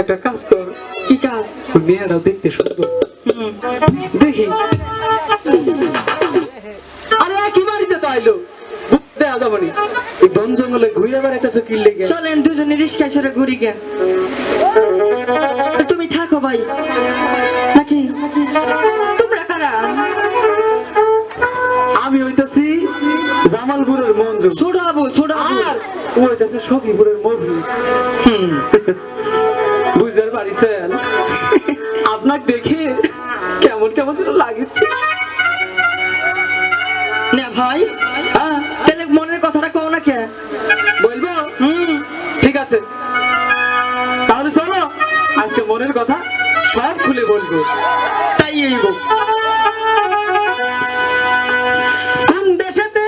একটা কাজ কর। কি কাজ? মেয়েটাও দেখতে সুন্দর, দেখি। আরে একই বাড়িতে তো আইলো, দেয়া যাবো নি। এই বন জঙ্গলে ঘুরে বেড়াইতেছো কি লেগে? চলেন দুজনে রিস্কায় চড়ে ঘুরি গে। তুমি থাকো ভাই নাকি? তোমরা কারা? আমি হইতাছি জামালপুরের মঞ্জু, ছোট আবু, ছোট আবু। আর ও হইতাছে সখীপুরের মফিজ। বুঝতে পারিছেন? আপনাকে দেখে কেমন কেমন যেন লাগছে। না ভাই, হ্যাঁ তাহলে মনের কথাটা কও না কে? বলবো? ঠিক আছে, তাহলে শোনো, আজকে মনের কথা সব খুলে বলবো। তাই হইব। কোন দেশেতে